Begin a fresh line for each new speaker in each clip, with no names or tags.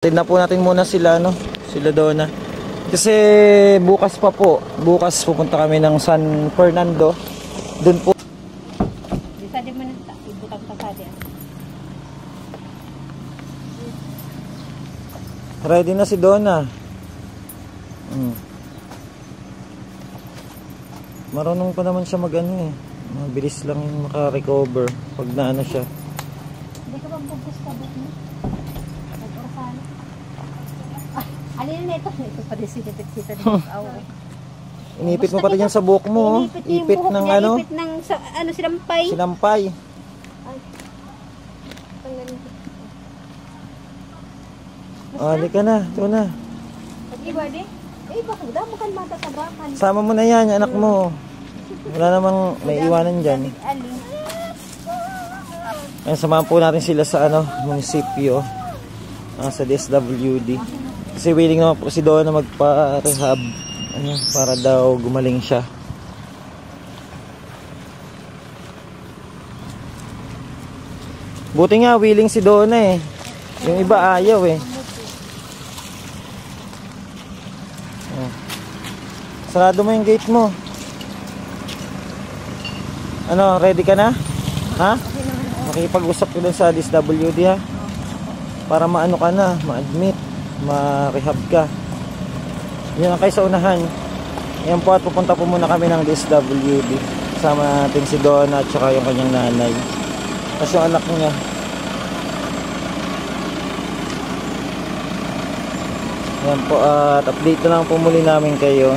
Tignan po natin muna sila, no? Sila Donna. Kasi bukas pa po. Bukas pupunta kami ng San Fernando. Doon po.
Di mo na ibutang pasadi.
Ready na si Donna. Marunong pa naman siya mag-ano eh. Mabilis lang yung maka-recover pag naano siya.
Hindi ka bang bubus ka buhok mo? Nag-orfano? Alin na ito? Ito pa rin sinipit-sita ng awa.
Inipit mo pati yan sa buhok mo. Ipit ng
niya,
ano?
Ipit ng sinampay.
Sinampay.
Ay. Tanggalin ko.
Halika na. Ito na.
Pag-iba di? Eh, baka daw makan matatabakan.
Sama mo na yan, anak mo. Wala namang may iwanan dyan. Ayan, samahan po natin sila sa ano, munisipyo. Sa DSWD. Kasi willing naman po si Donna magpa-rehab. Ano, para daw gumaling siya. Buti nga, willing si Donna eh. Yung iba ayaw eh. Sarado mo yung gate mo. Ano, ready ka na? Ha? Makipag-usap ko dun sa DSWD ha? Para maano ka na, ma-admit, ma-rehab ka. Yan ang kayo sa unahan. Yan po at pupunta po muna kami ng DSWD. Kasama natin si Donna at saka yung kanyang nanay. Tapos yung anak niya. Yan po at update na lang po muli namin kayo.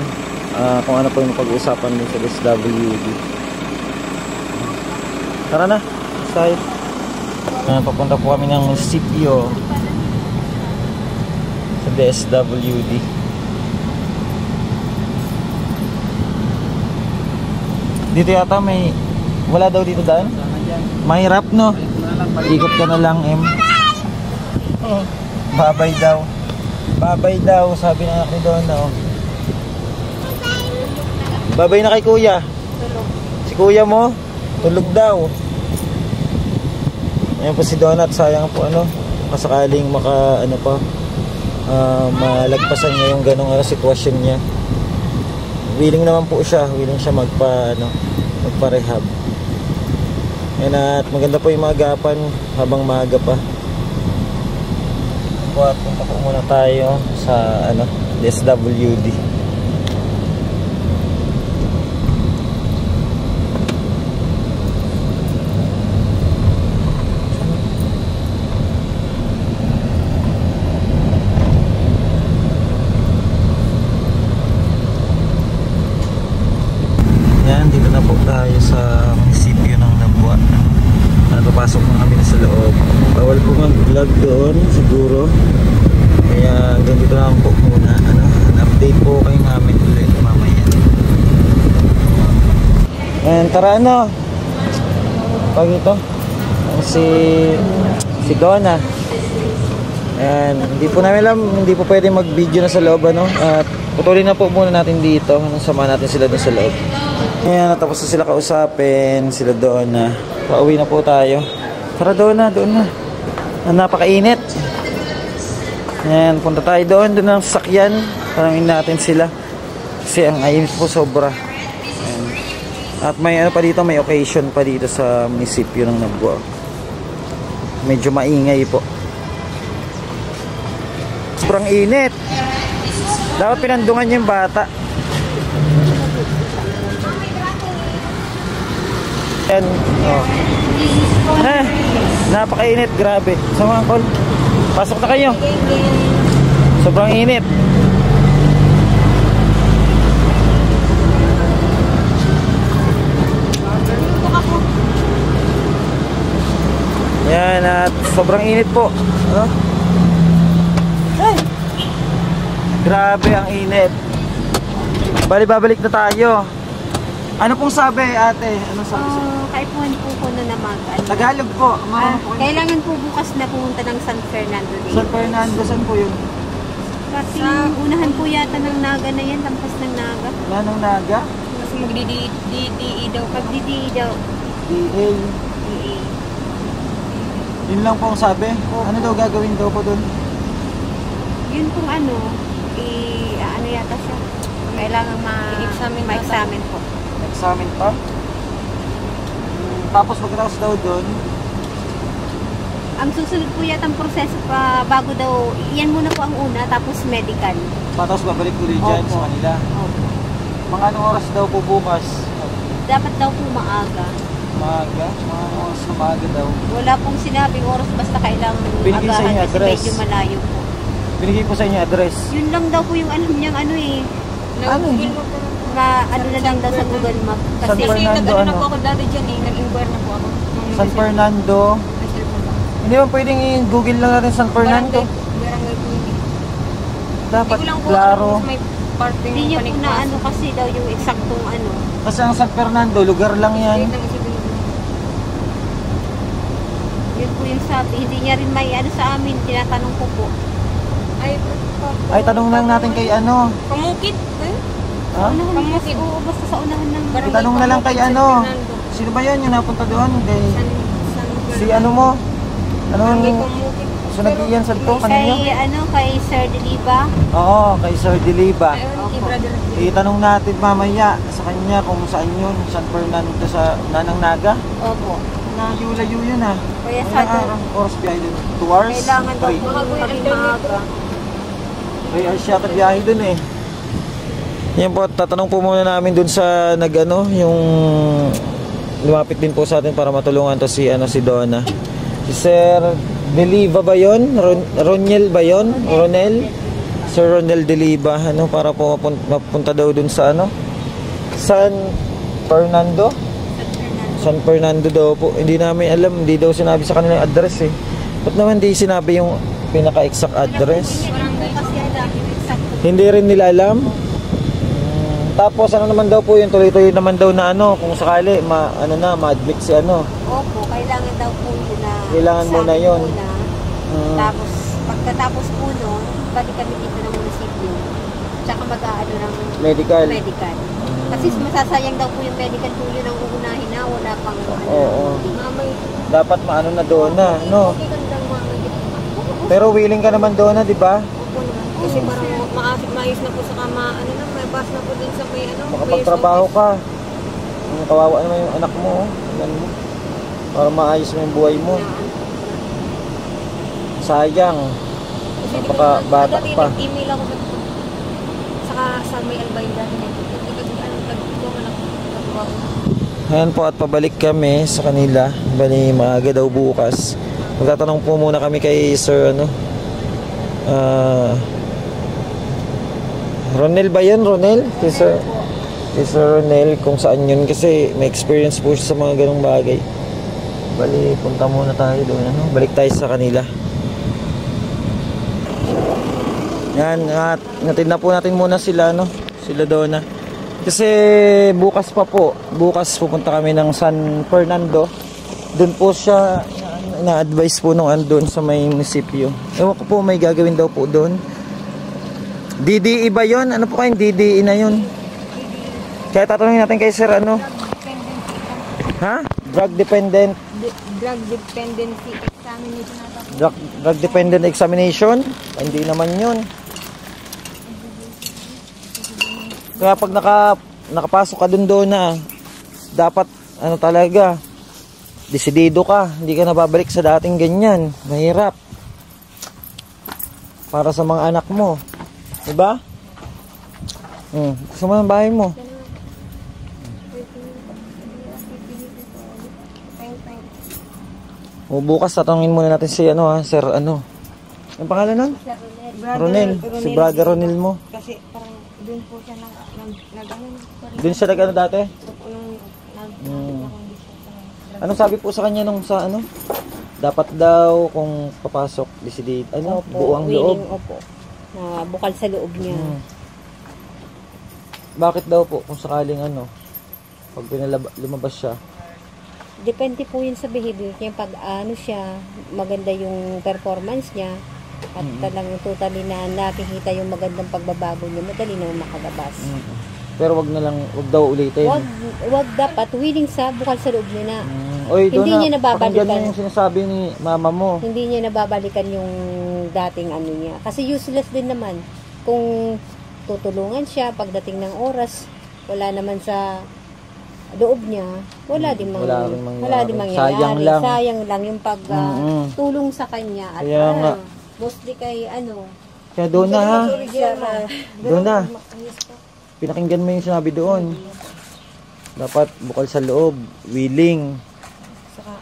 Kung ano po yung pag-uusapan din sa DSWD. Tara na, side. Papunta po kami ng munisipyo sa DSWD. Dito yata may wala daw dito daan. Mahirap no. Ikot ka na lang Babay daw. Babay daw sabi ng anak ni Donna oh. Babay na kay kuya.
Tulog.
Si kuya mo, tulog daw. Ayan po si Donna at sayang po ano, kasakaling maka ano pa, malagpasan niya yung ganong sitwasyon niya. Willing naman po siya, willing siya magpa-rehab. Ayan at maganda po yung magapan habang maaga pa. At punta po muna tayo sa ano, DSWD. Dito na po tayo sa munisipyo ng Nabua. Papasok na kami na sa loob. Bawal po mag-vlog doon siguro. Kaya hanggang dito lang po muna. Update po kayo namin ulit mamaya. And tara ano. Pag ito si Donna. And hindi po namin alam, hindi po pwede mag-video na sa loob ano. At putulin na po muna natin dito. Samahan natin sila doon sa loob. Ayan, natapos na sila kausapin, sila Donna. Pauwi na po tayo. Tara Donna, doon na. Napakainit. Ayan, punta tayo doon ng sasakyan. Tanungin natin sila. Kasi ang init po sobra. Ayan. At may ano pa dito, may occasion pa dito sa munisipyo ng Nabua. Medyo maingay po. Sobrang init. Dapat pinandungan yung bata. Yan. Oh. Napakainit, grabe. Sama Uncle. Pasok na kayo. Sobrang init. Yan at sobrang init po. Ano? Ay. Grabe ang init. Bali babalik na tayo. Ano pong sabi ate? Ano sabi siya?
Kahit po na mag
Tagalog po.
Kailangan po bukas na pumunta ng San Fernando din.
San Fernando, saan po yun?
Kasi unahan po yata ng Naga na yan, lampas ng Naga.
Wala ng Naga?
Kasi mag-DDE daw. Pag DDE daw.
DA. Yun lang po ang sabi. Ano daw gagawin daw po doon?
Yun kung ano, ano yata siya. Kailangan ma-examine po.
Examine pa. Tapos pagkatapos daw doon,
Ang susunod po yata ang proseso pa bago daw, yan muna po ang una, tapos medical.
tapos babalik ulit dyan
Opo.
sa kanila.
Opo.
Mga anong oras daw po bukas?
Dapat daw po maaga.
Maaga? Mga anong oras na maaga daw?
Wala pong sinabing oras, basta kailangan
Binigay sa inyo
agahan kasi
address.
medyo malayo po.
Binigay po sa inyo address.
Yun lang daw po yung alam niyang ano eh.
Ano?
Ano na lang daw sa Google Map.
San
Kasi
Fernando,
nag-ano na
ano?
po ako dati dyan eh. Nag-inquire na po ako.
San Fernando.
May cellphone lang.
Hindi ba pwedeng i-google lang natin San Fernando?
Barangay po yun eh.
Dapat
Hindi ko lang po
klaro.
alam kung may parte
hindi niyo po
panikwas.
na ano kasi daw yung eksaktong ano.
Kasi ang San Fernando, lugar lang yan.
Wait lang, isipin ko.
Yun po yung sabi. Hindi niya rin may ano sa amin. Tinatanong ko po.
Ay, tanong lang natin kay ano.
Pamukit. Eh?
Ha?
Unahan kasi, oo, basta sa unahan ng
Barangay
Itanong na lang kay
Pamukit, San
ano.
Fernando.
Sino ba yun yung napunta doon? Kay,
San
si ano mo? Anong,
Barangay Pamukit.
so nag-iyan sa to
kay,
kanina?
kay Sir Deliva.
Oo, kay Sir Diliba.
Ayun, kay
Opo.
brother.
Itanong natin mamaya sa kanya kung saan yun, San Fernando sa Nanang Naga.
Opo.
Layo-layo yun ah.
Kaya
Ilang
sabi,
oras biyahe dun? 2 hours?
kailangan daw
3
po maging maaga.
hours yata biyahe dun eh. Yan po, tatanong po muna namin dun sa nagano, yung lumapit din po sa atin para matulungan to si ano si Donna. Si Sir Deliva ba yun? Ronel ba yun? Ronel? Sir Ronel Deliva, ano, para po mapunta daw dun sa ano? San Fernando? San Fernando daw po. Hindi namin alam, hindi daw sinabi sa kanila yung address eh. Ba't naman di sinabi yung pinaka-exact address?
Kasi alam yung eksakto.
Hindi rin nila alam. Tapos ano naman daw po yun, tuloy-tuloy naman daw na ano, kung sakali ma-admit si ano.
Opo, kailangan daw po yun na
Kailangan
exam
muna yun.
muna. Tapos, pagkatapos po nun, balik kami dito ng munisipyo. Tsaka mag-aano ng
Medical.
medical. Kasi masasayang daw po yung medical po yun ang uunahin na, wala pang ano.
Oo.
Mamay,
Dapat maano na doon na, no?
okay ka lang mamay.
Pero willing ka naman doon na, di ba?
Opo naman. Kasi parang maayos na po sa kama. Ano na, may bus na po din sa may ano.
Makapagtrabaho ka. Kawawa naman yung anak mo, oh. Tingnan mo. Para maayos mo yung buhay mo. Sayang.
Kasi di
Napaka
ko-
bata
dati
pa.
nag-email ako saka sa may Albayda. Nagtulungan ako. Nagtuwa ko.
Ayan po at pabalik kami sa kanila. Bali maaga daw bukas. Magtatanong po muna kami kay Sir ano. Ronel ba yan? Ronel? Kay Sir Ronel kung saan yun kasi may experience po siya sa mga ganong bagay. Bali punta muna tayo doon ano. Balik tayo sa kanila. Yan, at natin na po natin muna sila no. Sila Donna. Kasi bukas pa po. Bukas pupunta kami ng San Fernando. Doon po siya na-advise po nung andun sa may munisipyo. Ewan ko po may gagawin daw po doon. DDE ba yun? Ano po kayong DDE na yun? Kaya tatanungin natin kay Sir ano? Ha? Drug dependent
Drug dependency examination na
drug dependent examination? Hindi naman yun. Kaya pag nakapasok ka doon na dapat ano talaga desidido ka, hindi ka na babalik sa dating ganyan. Mahirap para sa mga anak mo, diba? Gusto mo ng bahay mo? O bukas tatanungin muna natin si ano ha, Sir ano. Ang pangalan nun? Ronel. Si Brother Ronel mo.
Kasi parang doon po siya
Doon siya nag-ano dati? Anong sabi po sa kanya nung sa ano? Dapat daw kung papasok, decided, ano, buong loob.
Opo. Na bukal sa loob niya.
Bakit daw po kung sakaling ano, pag lumabas siya?
Depende po yun sa behavior niya. Pag ano siya, maganda yung performance niya at talagang totally na nakikita yung magandang pagbabago niya, madali naman makalabas.
Pero wag daw ulitin.
Wag dapat willing sa bukal sa loob niya na.
Oy,
Hindi niya nababalikan.
Pakinggan mo yung sinasabi ni mama mo.
Hindi niya nababalikan yung yung dating ano niya. Kasi useless din naman. Kung tutulungan siya pagdating ng oras, wala naman sa loob niya, wala din mangyayari. Sayang lang yung pagtulong sa kanya. At
Kaya nga.
mostly kay
Kaya doon na ha. Doon na.
Yes po.
Pinakinggan mo yung sinabi doon. Dapat bukal sa loob, willing.
Saka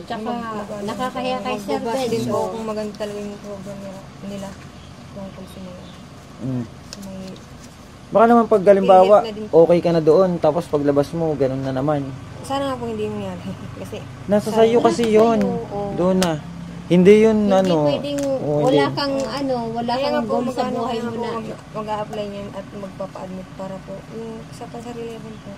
Tsaka nakakahiya kay Sir
magbabase din
Ben.
po kung maganda talaga yung program nila tungkol sa mga sa may
Baka naman pag galimbawa, okay ka na doon, tapos paglabas mo, ganun na naman.
sana nga po hindi mangyari kasi
Nasa sayo kasi yon. Doon na. Hindi yun
Hindi
ano.
pwedeng
oo,
wala
hindi.
kang wala
kaya nga
kang
po
goal sa buhay mo na.
mag-a-apply niyan at magpapa-admit para po yung sa pansarili level po.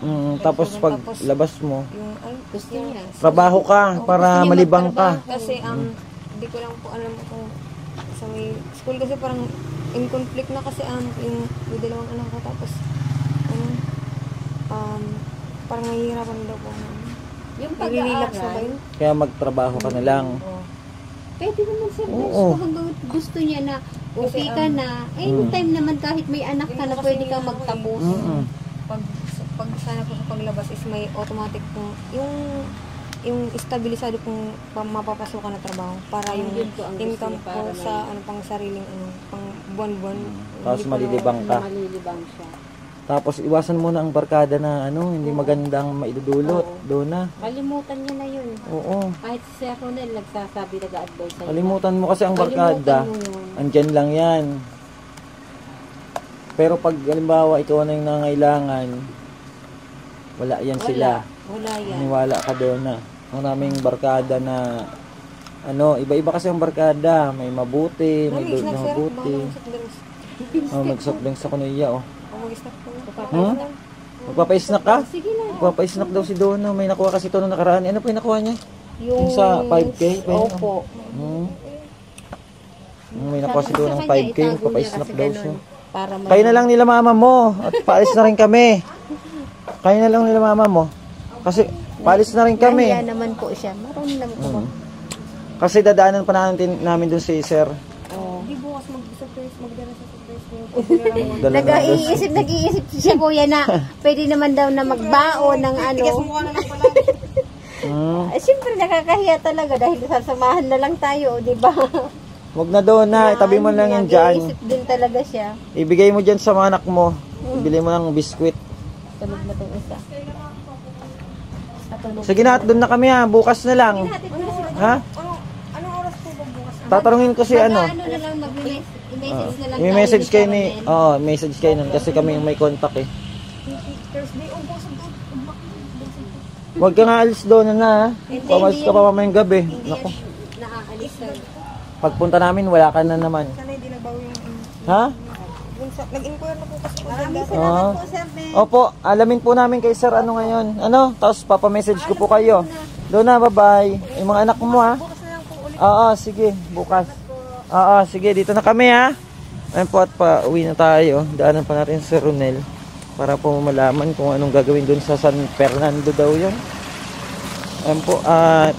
Tapos pag labas mo,
yung
Gusto niya.
trabaho ka para
gusto niya
malibang ka.
magtrabaho.
kasi hindi ko lang po alam kung sa may school kasi parang in conflict na kasi yung dalawang anak ko tapos parang nahihirapan daw po.
Yung
Nilililax na ba
pag-aaral,
yun?
Kaya magtrabaho ka na lang.
Oo.
pwede naman Sir Ben.
Oo.
Hanggang gusto niya na okay
Kasi,
ka na. Anytime naman kahit may anak ka na pwede kang magtapos.
Pag sana po sa paglabas is may automatic po yung estabilisado pong mapapasukan na trabaho para yung
Yun po ang gusto
income
niya,
po
para
sa pang sariling pang buwan-buwan.
Tapos
Hindi po
malilibang ka.
Malilibang siya.
Tapos iwasan mo na ang barkada na hindi magandang maidudulot. Doon na.
Kalimutan niya na yun.
Oo.
Kahit si Sir Ronel nagsasabi, nag-advise sa'yo.
Kalimutan mo kasi ang barkada.
Kalimutan mo yun.
Andyan lang yan. Pero pag halimbawa ikaw na yung nangailangan, wala yan sila.
Wala yan.
Maniwala ka doon na. Maraming barkada na iba-iba kasi ang barkada. May mabuti, may doon na mabuti. Mag-soft drinks ako na iya Magpapa-snack ka?
Sige na.
Magpapa-snack daw si Dono. May nakuha kasi ito nung nakaraan. Ano po yung nakuha niya? Yung sa 5K?
Opo.
May nakuha si Dono ng 5K. Magpapa-snack daw siya.
Para
Kayo na lang nila mama mo. At paalis na rin kami. Kayo na lang nila mama mo. Kasi paalis na rin kami.
Kaya naman po siya. Marunong naman po.
Kasi dadaanan pa namin doon si Sir.
Hindi bukas mag-surprise, magdala sa surprise.
Dala na doon.
Nag-iisip siya kuya na pwede naman daw na magbaon ng
Mukha na lang pala.
Siyempre nakakahiya talaga dahil sasamahan na lang tayo, di ba?
Huwag na doon na. Itabi mo lang yan dyan.
Nag-iisip din talaga siya.
Ibigay mo dyan sa mga anak mo. Ibili mo ng biskwit.
Tulog na itong isa. Natulog.
Sige na, doon na kami ha. Bukas na lang. Ha?
Anong oras po ba bukas?
Tatanungin ko si
Ano na lang mag-message na lang
May message kayo ni... message kayo nun. Kasi kami yung may contact eh.
Thursday o bukas
Huwag ka nga alis doon na ha. Pamalis ka pa mamayang gabi.
Hindi
Naku.
yan naaalis na.
Pagpunta namin, wala ka na naman.
sana hindi nagbawi yung
Ha?
nag-inquire na po kasi po.
Maraming
Oo.
salamat po, Sir Ben.
Opo, alamin po namin kay Sir ano ngayon. Tapos papamessage ko po kayo. Doon na, bye-bye. Yung mga anak mo ha.
Bukas na lang po ulit.
Oo, sige, bukas. Oo, sige, dito na kami ha. Ayun po at pauwi na tayo. Daanan pa natin si Ronel para po malaman kung anong gagawin doon sa San Fernando daw yun. Ayun po,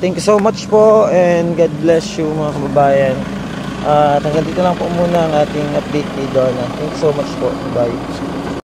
thank you so much po and God bless you mga kababayan. At hanggang dito lang po muna ang ating update kay Donna. Thank you so much po. Bye.